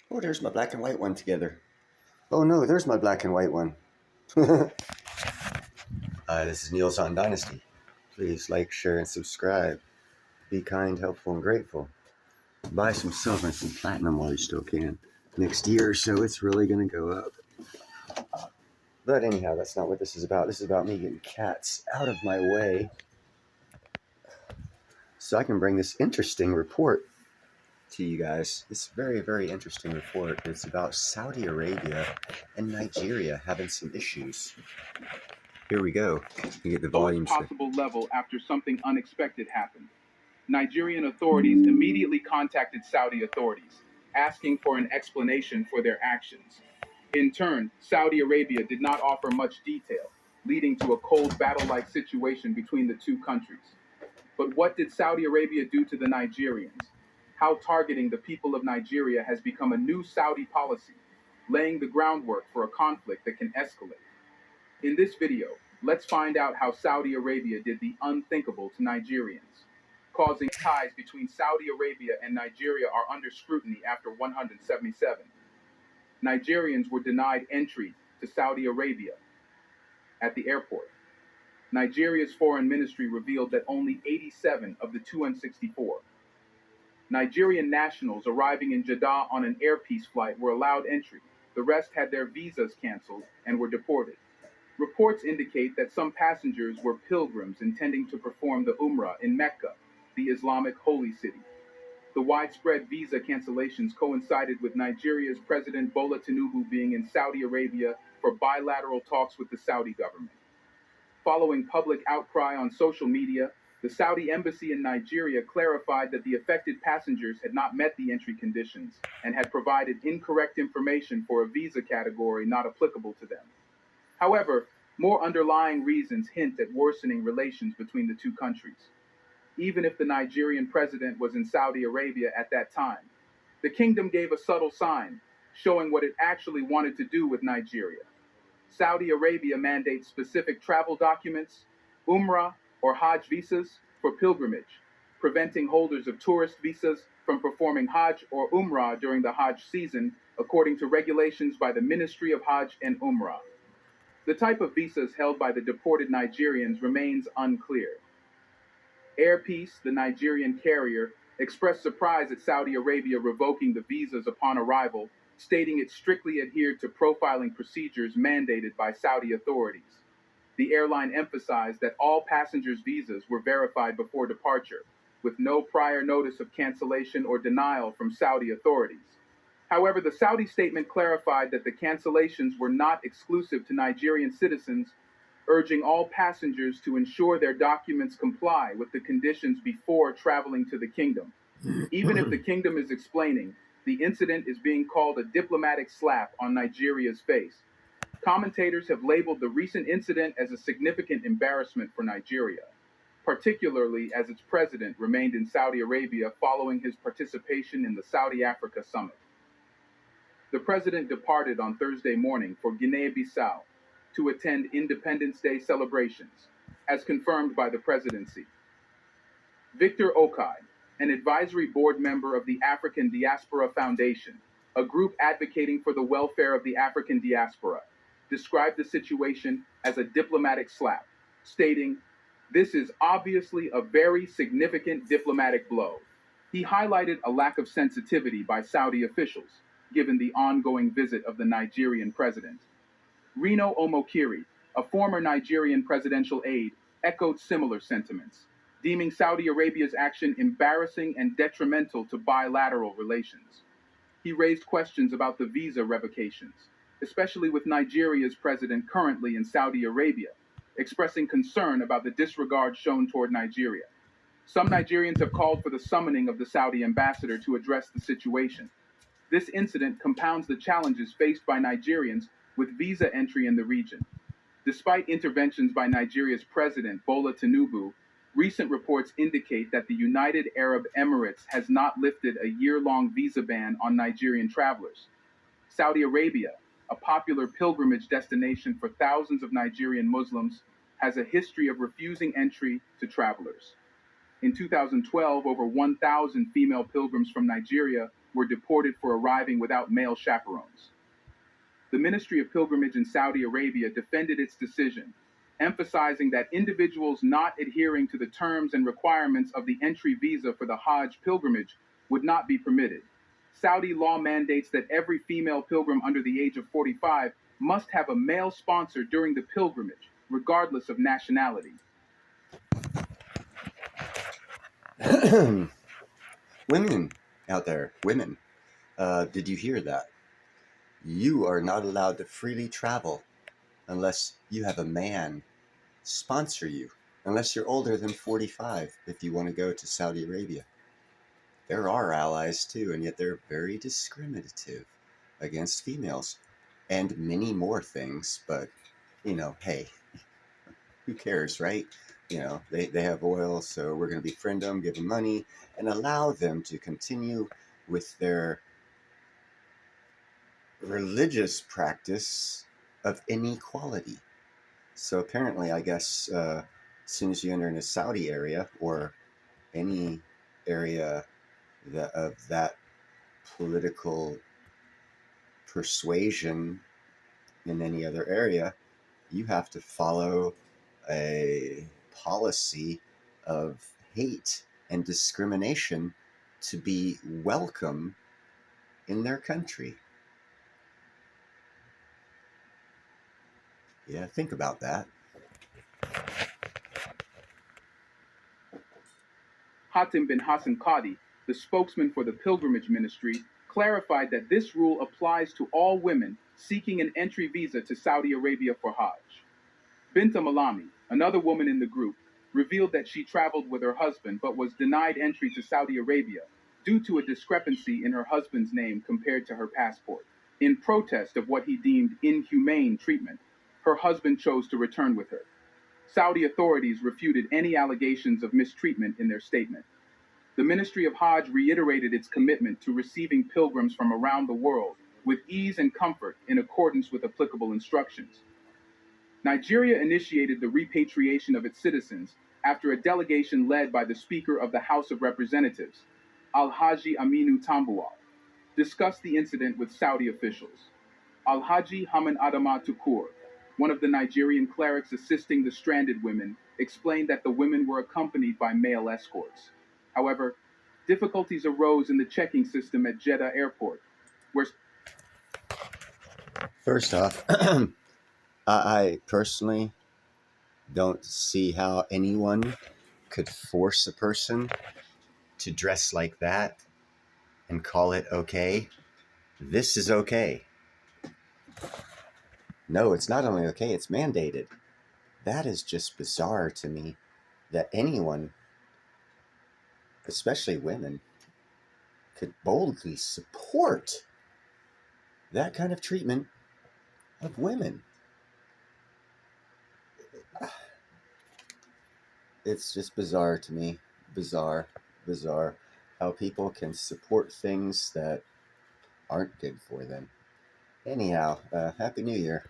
Oh, there's my black and white one together. Oh no, there's my black and white one. This is Neil's on Dynasty. Please like, share, and subscribe. Be kind, helpful, and grateful. Buy some silver and some platinum while you still can. Next year or so, it's really going to go up. But anyhow, that's not what this is about. This is about me getting cats out of my way so I can bring this interesting report to you guys. This very, very interesting report. It's about Saudi Arabia and Nigeria having some issues. Here we go. You get the volume. Possible level after something unexpected happened. Nigerian authorities immediately contacted Saudi authorities, asking for an explanation for their actions. In turn, Saudi Arabia did not offer much detail, leading to a cold battle-like situation between the two countries. But what did Saudi Arabia do to the Nigerians? How targeting the people of Nigeria has become a new Saudi policy, laying the groundwork for a conflict that can escalate. In this video, let's find out how Saudi Arabia did the unthinkable to Nigerians. Causing ties between Saudi Arabia and Nigeria are under scrutiny after 177. Nigerians were denied entry to Saudi Arabia at the airport. Nigeria's foreign ministry revealed that only 87 of the 264 Nigerian nationals arriving in Jeddah on an Air Peace flight were allowed entry. The rest had their visas canceled and were deported. Reports indicate that some passengers were pilgrims intending to perform the Umrah in Mecca, the Islamic holy city. The widespread visa cancellations coincided with Nigeria's President Bola Tinubu being in Saudi Arabia for bilateral talks with the Saudi government. Following public outcry on social media, the Saudi embassy in Nigeria clarified that the affected passengers had not met the entry conditions and had provided incorrect information for a visa category not applicable to them. However, more underlying reasons hint at worsening relations between the two countries. Even if the Nigerian president was in Saudi Arabia at that time, the kingdom gave a subtle sign, showing what it actually wanted to do with Nigeria. Saudi Arabia mandates specific travel documents, Umrah or Hajj visas for pilgrimage, preventing holders of tourist visas from performing Hajj or Umrah during the Hajj season, according to regulations by the Ministry of Hajj and Umrah. The type of visas held by the deported Nigerians remains unclear. Air Peace, the Nigerian carrier, expressed surprise at Saudi Arabia revoking the visas upon arrival, stating it strictly adhered to profiling procedures mandated by Saudi authorities. The airline emphasized that all passengers' visas were verified before departure, with no prior notice of cancellation or denial from Saudi authorities. However, the Saudi statement clarified that the cancellations were not exclusive to Nigerian citizens, urging all passengers to ensure their documents comply with the conditions before traveling to the kingdom. Even if the kingdom is explaining, the incident is being called a diplomatic slap on Nigeria's face. Commentators have labeled the recent incident as a significant embarrassment for Nigeria, particularly as its president remained in Saudi Arabia following his participation in the Saudi Africa Summit. The president departed on Thursday morning for Guinea-Bissau to attend Independence Day celebrations, as confirmed by the presidency. Victor Okai, an advisory board member of the African Diaspora Foundation, a group advocating for the welfare of the African diaspora, described the situation as a diplomatic slap, stating, "This is obviously a very significant diplomatic blow." He highlighted a lack of sensitivity by Saudi officials, given the ongoing visit of the Nigerian president. Reno Omokiri, a former Nigerian presidential aide, echoed similar sentiments, deeming Saudi Arabia's action embarrassing and detrimental to bilateral relations. He raised questions about the visa revocations, especially with Nigeria's president currently in Saudi Arabia, expressing concern about the disregard shown toward Nigeria. Some Nigerians have called for the summoning of the Saudi ambassador to address the situation. This incident compounds the challenges faced by Nigerians with visa entry in the region. Despite interventions by Nigeria's president, Bola Tinubu, recent reports indicate that the United Arab Emirates has not lifted a year-long visa ban on Nigerian travelers. Saudi Arabia, a popular pilgrimage destination for thousands of Nigerian Muslims, has a history of refusing entry to travelers. In 2012, over 1,000 female pilgrims from Nigeria were deported for arriving without male chaperones. The Ministry of Pilgrimage in Saudi Arabia defended its decision, emphasizing that individuals not adhering to the terms and requirements of the entry visa for the Hajj pilgrimage would not be permitted. Saudi law mandates that every female pilgrim under the age of 45 must have a male sponsor during the pilgrimage, regardless of nationality. Women out there, women, did you hear that? You are not allowed to freely travel unless you have a man sponsor you, unless you're older than 45 if you want to go to Saudi Arabia. There are allies too, and yet they're very discriminative against females and many more things. But, hey, who cares, right? They have oil, so we're going to befriend them, give them money, and allow them to continue with their religious practice of inequality. So apparently, I guess, as soon as you enter in a Saudi area or any area of that political persuasion in any other area, you have to follow a policy of hate and discrimination to be welcome in their country. Yeah, think about that. Hatim bin Hassan Qadi, the spokesman for the pilgrimage ministry, clarified that this rule applies to all women seeking an entry visa to Saudi Arabia for Hajj. Binta Malami, another woman in the group, revealed that she traveled with her husband but was denied entry to Saudi Arabia due to a discrepancy in her husband's name compared to her passport. In protest of what he deemed inhumane treatment, her husband chose to return with her. Saudi authorities refuted any allegations of mistreatment in their statement. The Ministry of Hajj reiterated its commitment to receiving pilgrims from around the world with ease and comfort in accordance with applicable instructions. Nigeria initiated the repatriation of its citizens after a delegation led by the Speaker of the House of Representatives, Alhaji Aminu Tambuwal, discussed the incident with Saudi officials. Alhaji Haman Adama Tukur, one of the Nigerian clerics assisting the stranded women, explained that the women were accompanied by male escorts. However, difficulties arose in the checking system at Jeddah Airport, where First off, I personally don't see how anyone could force a person to dress like that and call it okay. This is okay. No, it's not only okay, it's mandated. That is just bizarre to me that anyone, especially women, could boldly support that kind of treatment of women. It's just bizarre to me. Bizarre. How people can support things that aren't good for them. Anyhow, Happy New Year.